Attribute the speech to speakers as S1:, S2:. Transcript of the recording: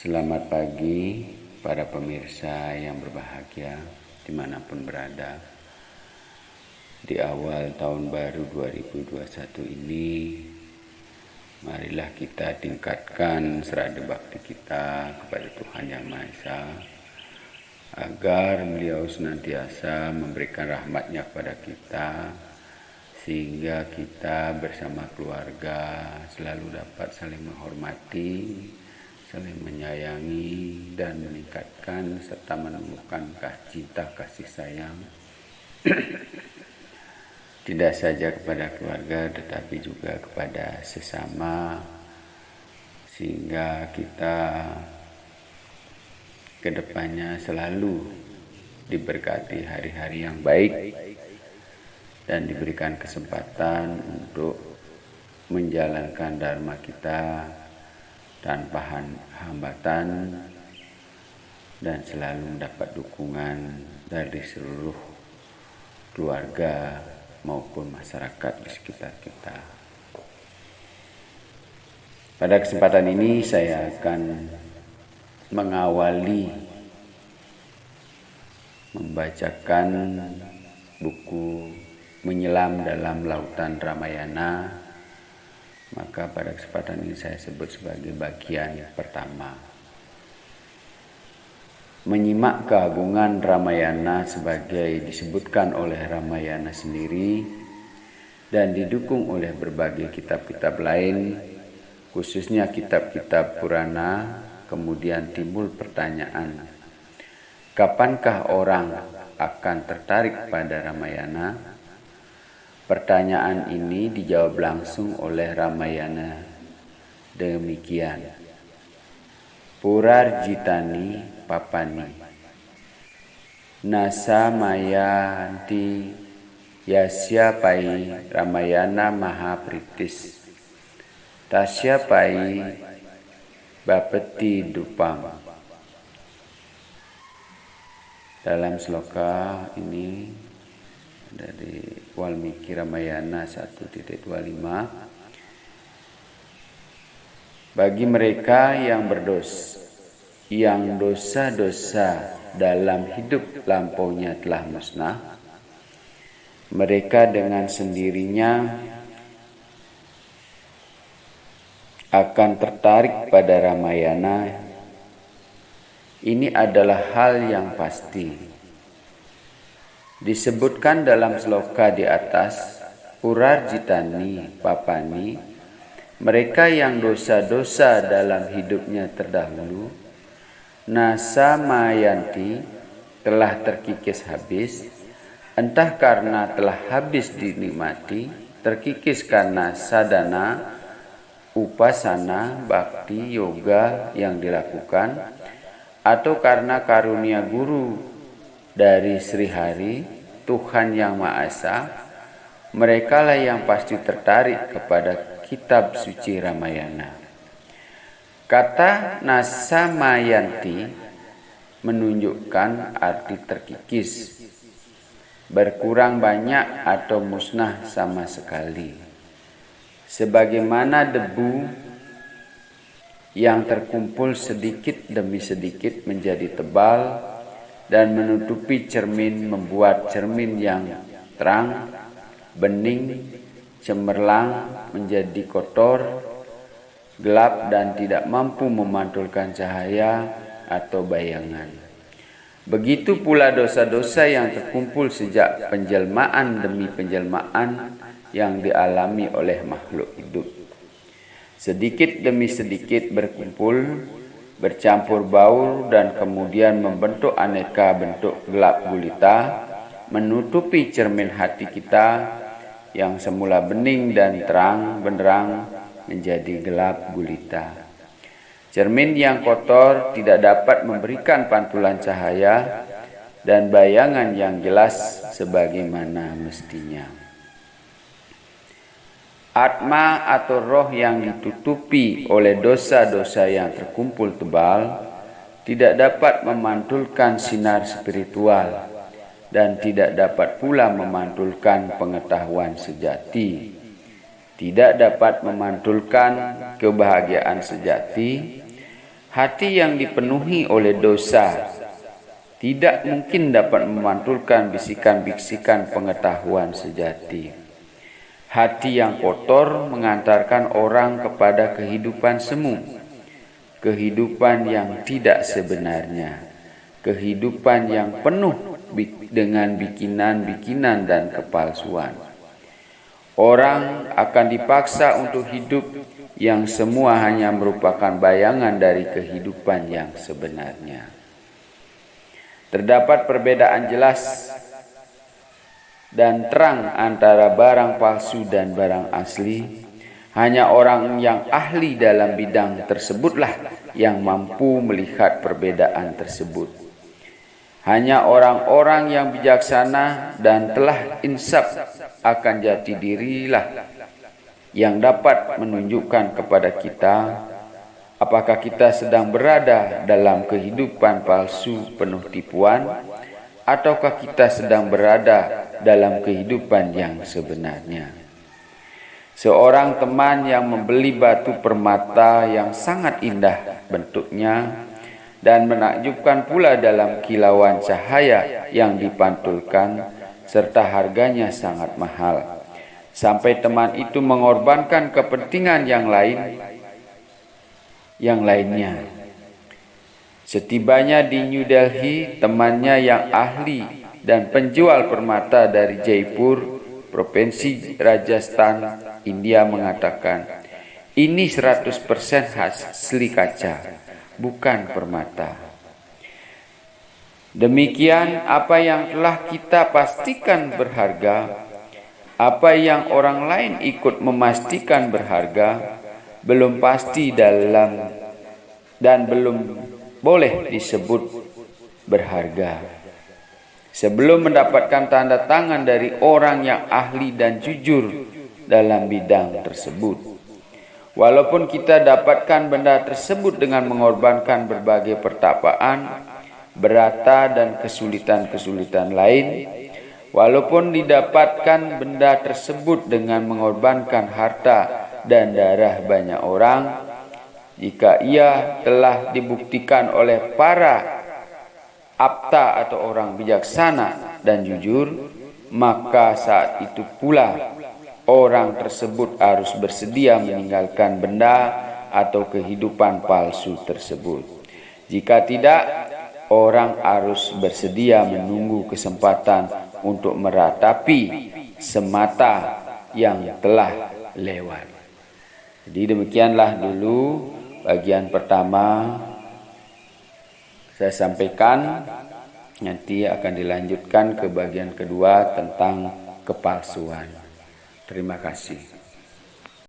S1: Selamat pagi para pemirsa yang berbahagia dimanapun berada. Di awal tahun baru 2021 ini, marilah kita tingkatkan serada bakti kita kepada Tuhan Yang Maha Esa, agar beliau senantiasa memberikan rahmat-Nya kepada kita, sehingga kita bersama keluarga selalu dapat saling menghormati, saling menyayangi, dan meningkatkan serta menemukan cinta kasih sayang tidak saja kepada keluarga tetapi juga kepada sesama, sehingga kita kedepannya selalu diberkati hari-hari yang baik dan diberikan kesempatan untuk menjalankan dharma kita tanpa hambatan dan selalu mendapat dukungan dari seluruh keluarga maupun masyarakat di sekitar kita. Pada kesempatan ini saya akan mengawali membacakan buku Menyelam dalam Lautan Ramayana. Maka pada kesempatan ini saya sebut sebagai bagian pertama. Menyimak keagungan Ramayana sebagai disebutkan oleh Ramayana sendiri dan didukung oleh berbagai kitab-kitab lain, khususnya kitab-kitab Purana. Kemudian timbul pertanyaan, kapankah orang akan tertarik pada Ramayana? Pertanyaan ini dijawab langsung oleh Ramayana demikian. Purarjitani papani nasa mayanti yasya pai Ramayana mahapritis tasya pai bapeti dupam. Dalam sloka ini dari Walmiki Ramayana 1.25, bagi mereka yang dosa-dosa dalam hidup lampaunya telah musnah, mereka dengan sendirinya akan tertarik pada Ramayana. Ini adalah hal yang pasti. Disebutkan dalam sloka di atas, Purarjitani papani, mereka yang dosa-dosa dalam hidupnya terdahulu, nasa mayanti, telah terkikis habis, entah karena telah habis dinikmati, terkikis karena sadhana, upasana, bakti, yoga yang dilakukan, atau karena karunia guru dari Sri Hari, Tuhan Yang Maha Esa, merekalah yang pasti tertarik kepada kitab suci Ramayana. Kata Nasamayanti menunjukkan arti terkikis, berkurang banyak atau musnah sama sekali. Sebagaimana debu yang terkumpul sedikit demi sedikit menjadi tebal dan menutupi cermin, membuat cermin yang terang, bening, cemerlang menjadi kotor, gelap dan tidak mampu memantulkan cahaya atau bayangan. Begitu pula dosa-dosa yang terkumpul sejak penjelmaan demi penjelmaan yang dialami oleh makhluk hidup. Sedikit demi sedikit berkumpul, bercampur baur, dan kemudian membentuk aneka bentuk gelap gulita, menutupi cermin hati kita yang semula bening dan terang benderang menjadi gelap gulita. Cermin yang kotor tidak dapat memberikan pantulan cahaya dan bayangan yang jelas sebagaimana mestinya. Atma atau roh yang ditutupi oleh dosa-dosa yang terkumpul tebal tidak dapat memantulkan sinar spiritual dan tidak dapat pula memantulkan pengetahuan sejati, tidak dapat memantulkan kebahagiaan sejati, Hati yang dipenuhi oleh dosa tidak mungkin dapat memantulkan bisikan-bisikan pengetahuan sejati. Hati yang kotor mengantarkan orang kepada kehidupan semu, kehidupan yang tidak sebenarnya, kehidupan yang penuh dengan bikinan-bikinan dan kepalsuan. Orang akan dipaksa untuk hidup yang semua hanya merupakan bayangan dari kehidupan yang sebenarnya. Terdapat perbedaan jelas dan terang antara barang palsu dan barang asli. Hanya orang yang ahli dalam bidang tersebutlah yang mampu melihat perbedaan tersebut. Hanya orang-orang yang bijaksana dan telah insaf akan jati dirilah yang dapat menunjukkan kepada kita apakah kita sedang berada dalam kehidupan palsu penuh tipuan, ataukah kita sedang berada dalam kehidupan yang sebenarnya. Seorang teman yang membeli batu permata yang sangat indah bentuknya dan menakjubkan pula dalam kilauan cahaya yang dipantulkan serta harganya sangat mahal, sampai teman itu mengorbankan kepentingan yang lainnya. Setibanya di New Delhi, temannya yang ahli dan penjual permata dari Jaipur, Provinsi Rajasthan, India mengatakan, ini 100% asli kaca, bukan permata. Demikian apa yang telah kita pastikan berharga, apa yang orang lain ikut memastikan berharga, belum pasti dalam dan belum boleh disebut berharga sebelum mendapatkan tanda tangan dari orang yang ahli dan jujur dalam bidang tersebut. Walaupun kita dapatkan benda tersebut dengan mengorbankan berbagai pertapaan, berata dan kesulitan-kesulitan lain, walaupun didapatkan benda tersebut dengan mengorbankan harta dan darah banyak orang, jika ia telah dibuktikan oleh para abta atau orang bijaksana dan jujur, maka saat itu pula orang tersebut harus bersedia meninggalkan benda atau kehidupan palsu tersebut. Jika tidak, orang harus bersedia menunggu kesempatan untuk meratapi semata yang telah lewat. Jadi demikianlah dulu bagian pertama saya sampaikan, nanti akan dilanjutkan ke bagian kedua tentang kepalsuan. Terima kasih.